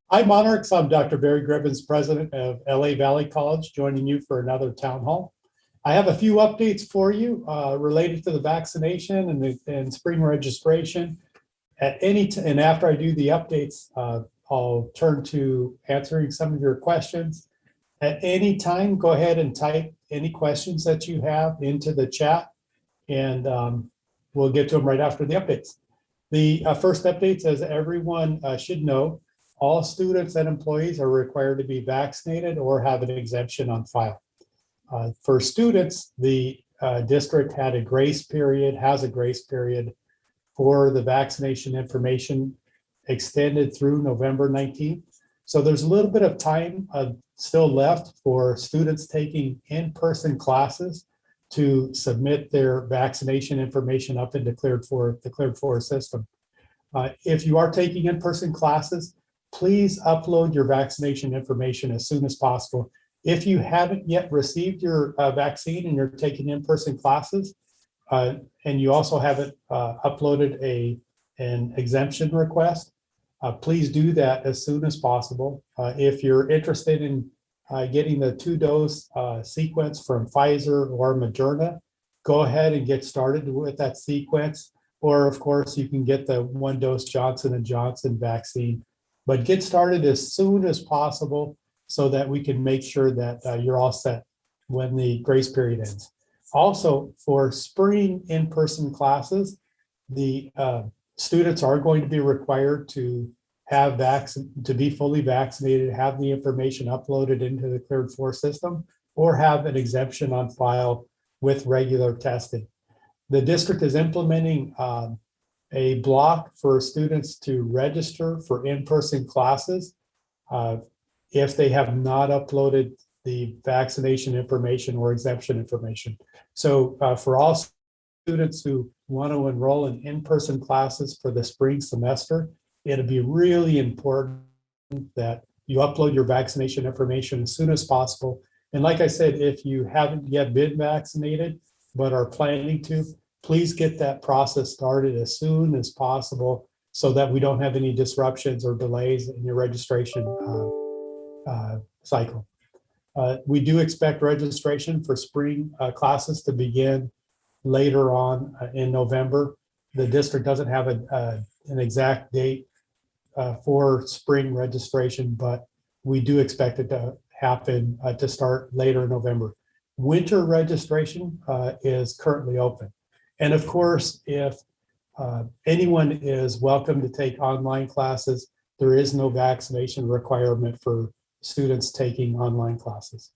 Hi, Monarchs. I'm Dr. Barry Gribbins, president of LA Valley College, joining you for another town hall. I have a few updates for you related to the vaccination and spring registration. And after I do the updates, I'll turn to answering some of your questions. At any time, go ahead and type any questions that you have into the chat, and we'll get to them right after the updates. The first updates, as everyone should know, all students and employees are required to be vaccinated or have an exemption on file. For students, the district had a grace period, has a grace period for the vaccination information extended through November 19th. So there's a little bit of time still left for students taking in-person classes to submit their vaccination information up into the Cleared For system. If you are taking in-person classes, please upload your vaccination information as soon as possible. If you haven't yet received your vaccine and you're taking in-person classes, and you also haven't uploaded an exemption request, please do that as soon as possible. If you're interested in getting the 2-dose sequence from Pfizer or Moderna, go ahead and get started with that sequence. Or of course, you can get the 1-dose Johnson & Johnson vaccine. But get started as soon as possible so that we can make sure that you're all set when the grace period ends. Also, for spring in-person classes, the students are going to be required to have to be fully vaccinated, have the information uploaded into the Cleared For system, or have an exemption on file with regular testing. The district is implementing a block for students to register for in-person classes if they have not uploaded the vaccination information or exemption information. So for all students who want to enroll in in-person classes for the spring semester, it'll be really important that you upload your vaccination information as soon as possible. And like I said, if you haven't yet been vaccinated but are planning to, please get that process started as soon as possible so that we don't have any disruptions or delays in your registration cycle. We do expect registration for spring classes to begin later on in November. The district doesn't have an exact date for spring registration, but we do expect it to happen to start later in November. Winter registration is currently open. And of course, if anyone is welcome to take online classes, there is no vaccination requirement for students taking online classes.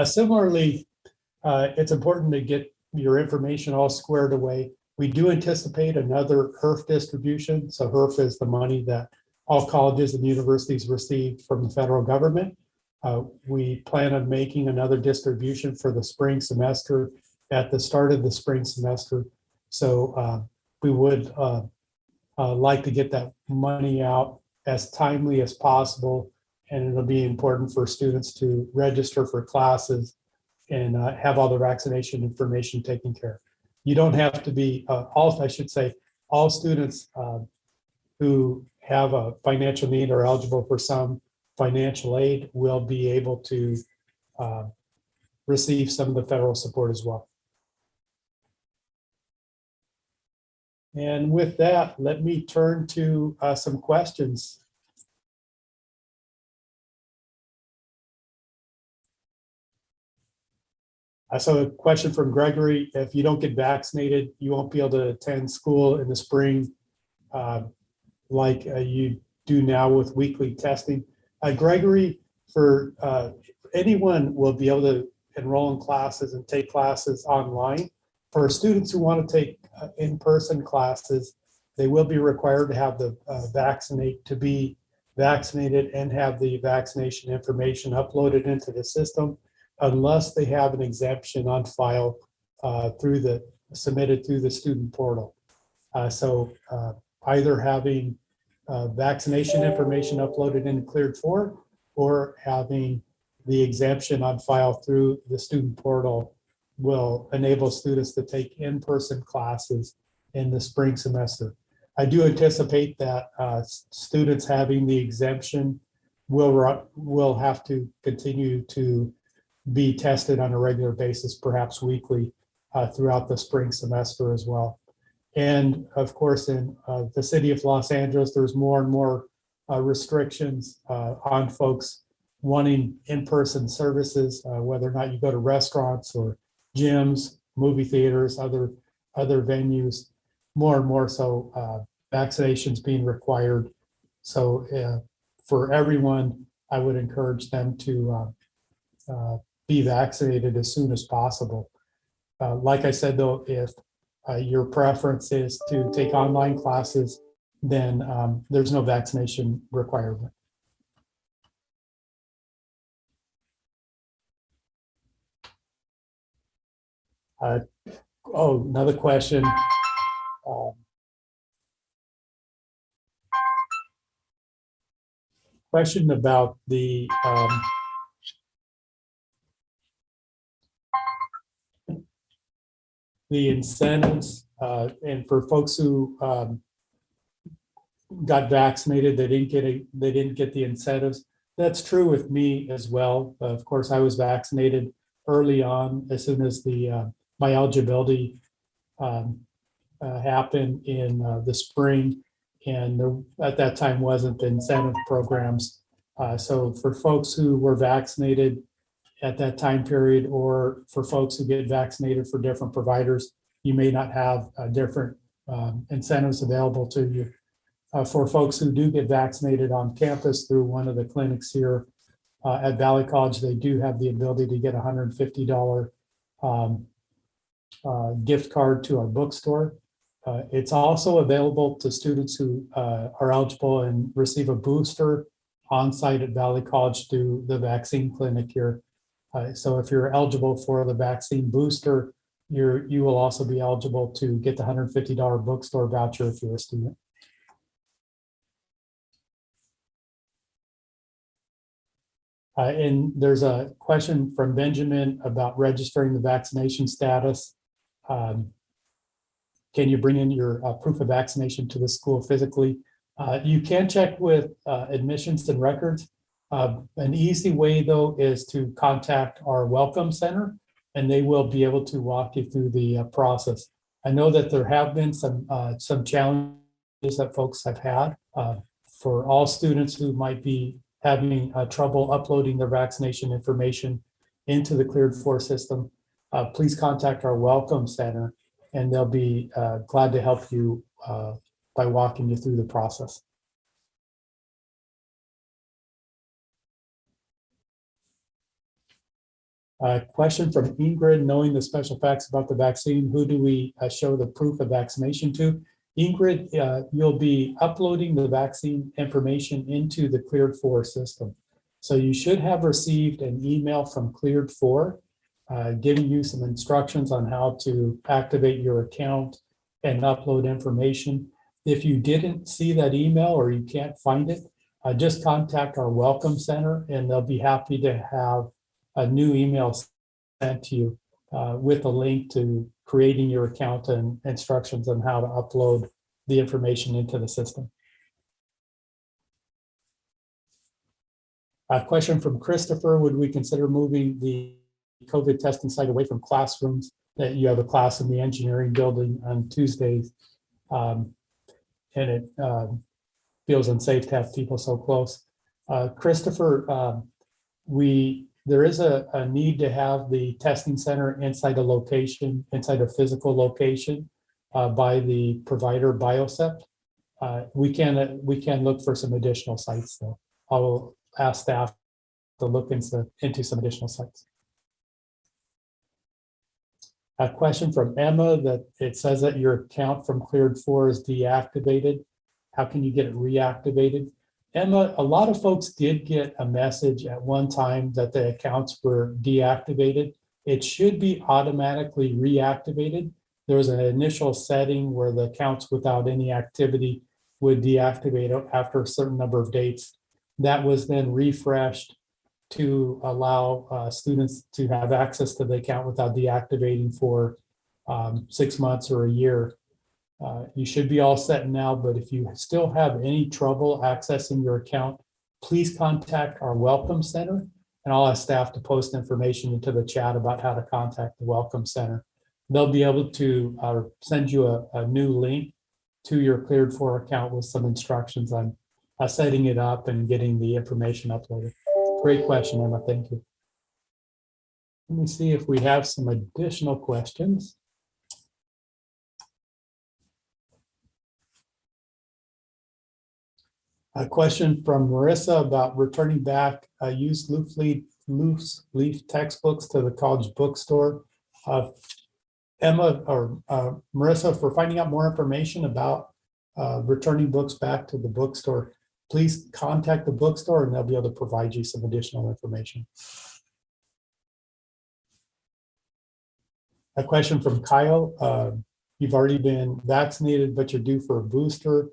Similarly, it's important to get your information all squared away. We do anticipate another HERF distribution. So HERF is the money that all colleges and universities receive from the federal government. We plan on making another distribution for the spring semester at the start of the spring semester. So we would like to get that money out as timely as possible. And it'll be important for students to register for classes and have all the vaccination information taken care of. You don't have to be, all students who have a financial need or eligible for some financial aid will be able to receive some of the federal support as well. And with that, let me turn to some questions. So a question from Gregory: if you don't get vaccinated, you won't be able to attend school in the spring like you do now with weekly testing. Gregory, for anyone will be able to enroll in classes and take classes online. For students who want to take in-person classes, they will be required to have be vaccinated and have the vaccination information uploaded into the system, unless they have an exemption on file submitted through the student portal. So either having vaccination information uploaded in Cleared For or having the exemption on file through the student portal will enable students to take in-person classes in the spring semester. I do anticipate that students having the exemption will have to continue to be tested on a regular basis, perhaps weekly, throughout the spring semester as well. And of course, in the city of Los Angeles, there's more and more restrictions on folks wanting in-person services, whether or not you go to restaurants or gyms, movie theaters, other venues, more and more so vaccinations being required. So for everyone, I would encourage them to be vaccinated as soon as possible. Like I said, though, if your preference is to take online classes, then there's no vaccination requirement. Another question. Question about the incentives, and for folks who got vaccinated, they didn't get the incentives. That's true with me as well. Of course, I was vaccinated early on, as soon as the my eligibility happened in the spring, and there at that time wasn't incentive programs. So for folks who were vaccinated at that time period, or for folks who get vaccinated for different providers, you may not have different incentives available to you. For folks who do get vaccinated on campus through one of the clinics here at Valley College, they do have the ability to get a $150 gift card to our bookstore. It's also available to students who are eligible and receive a booster on site at Valley College through the vaccine clinic here. So if you're eligible for the vaccine booster, you will also be eligible to get the $150 bookstore voucher if you're a student. And there's a question from Benjamin about registering the vaccination status. Can you bring in your proof of vaccination to the school physically? You can check with admissions and records. An easy way, though, is to contact our Welcome Center, and they will be able to walk you through the process. I know that there have been some challenges that folks have had. For all students who might be having trouble uploading their vaccination information into the Cleared For system, please contact our Welcome Center, and they'll be glad to help you by walking you through the process. Question from Ingrid: knowing the special facts about the vaccine, who do we show the proof of vaccination to? Ingrid, you'll be uploading the vaccine information into the Cleared For system. So you should have received an email from Cleared For giving you some instructions on how to activate your account and upload information. If you didn't see that email or you can't find it, just contact our Welcome Center, and they'll be happy to have a new email sent to you with a link to creating your account and instructions on how to upload the information into the system. A question from Christopher: would we consider moving the COVID testing site away from classrooms? That you have a class in the engineering building on Tuesdays, and it feels unsafe to have people so close. Christopher, there is a need to have the testing center inside a location, inside a physical location by the provider Biocept. We can look for some additional sites though. I'll ask staff to look into some additional sites. A question from Emma that it says that your account from Cleared For is deactivated. How can you get it reactivated? Emma, a lot of folks did get a message at one time that the accounts were deactivated. It should be automatically reactivated. There was an initial setting where the accounts without any activity would deactivate after a certain number of dates. That was then refreshed to allow students to have access to the account without deactivating for 6 months or a year. You should be all set now, but if you still have any trouble accessing your account, please contact our Welcome Center, and I'll ask staff to post information into the chat about how to contact the Welcome Center. They'll be able to send you a new link to your Cleared For account with some instructions on setting it up and getting the information uploaded. Great question, Emma. Thank you. Let me see if we have some additional questions. A question from Marissa about returning back used loose leaf textbooks to the college bookstore. Emma or Marissa, for finding out more information about returning books back to the bookstore, please contact the bookstore and they'll be able to provide you some additional information. A question from Kyle. You've already been vaccinated, but you're due for a booster.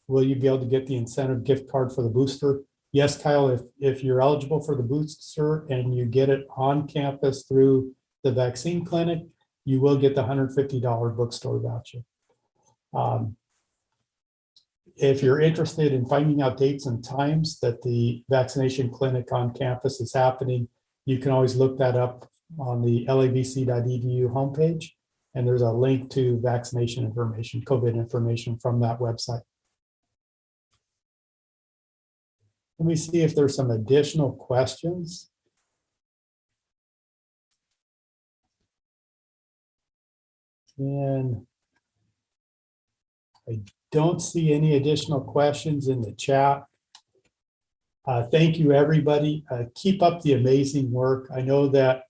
Will you be able to get the incentive gift card for the booster? Yes, Kyle, if you're eligible for the booster and you get it on campus through the vaccine clinic, you will get the $150 bookstore voucher. If you're interested in finding out dates and times that the vaccination clinic on campus is happening, you can always look that up on the lavc.edu homepage, and there's a link to vaccination information, COVID information from that website. Let me see if there's some additional questions. And I don't see any additional questions in the chat. Thank you, everybody. Keep up the amazing work. I know that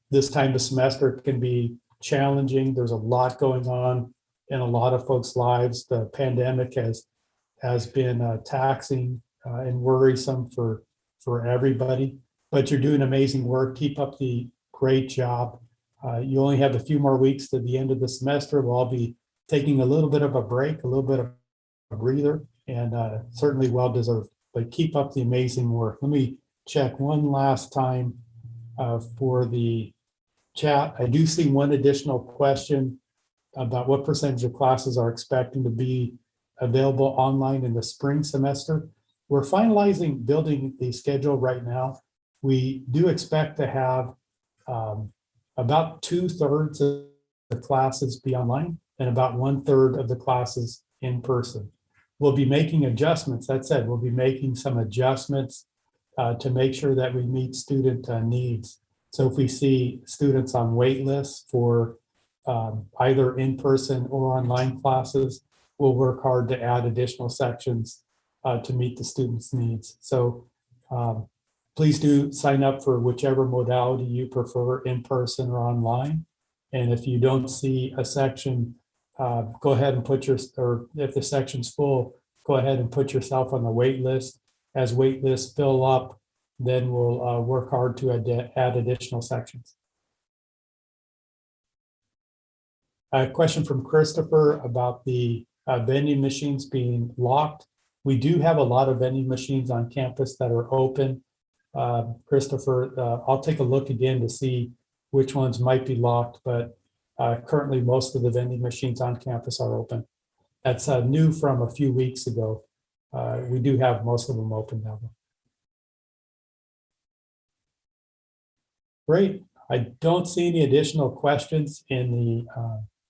this time of semester can be challenging. There's a lot going on in a lot of folks' lives. The pandemic has been taxing and worrisome for everybody, but you're doing amazing work. Keep up the great job. You only have a few more weeks to the end of the semester. We'll all be taking a little bit of a break, a little bit of a breather, and certainly well-deserved, but keep up the amazing work. Let me check one last time for the chat. I do see one additional question about what percentage of classes are expecting to be available online in the spring semester. We're finalizing building the schedule right now. We do expect to have about 2/3 of the classes be online and about 1/3 of the classes in person. We'll be making adjustments. That said, we'll be making some adjustments to make sure that we meet student needs. So if we see students on wait lists for either in-person or online classes, we'll work hard to add additional sections to meet the students' needs. So please do sign up for whichever modality you prefer, in-person or online. And if you don't see a section, go ahead and or if the section's full, go ahead and put yourself on the wait list. As wait lists fill up, then we'll work hard to add additional sections. A question from Christopher about the vending machines being locked. We do have a lot of vending machines on campus that are open. Christopher, I'll take a look again to see which ones might be locked, but currently most of the vending machines on campus are open. That's new from a few weeks ago. We do have most of them open now. Great. I don't see any additional questions in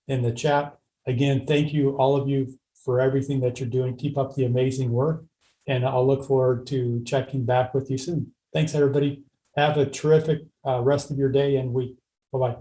the chat. Again, thank you, all of you, for everything that you're doing. Keep up the amazing work, and I'll look forward to checking back with you soon. Thanks, everybody. Have a terrific rest of your day and week. Bye-bye.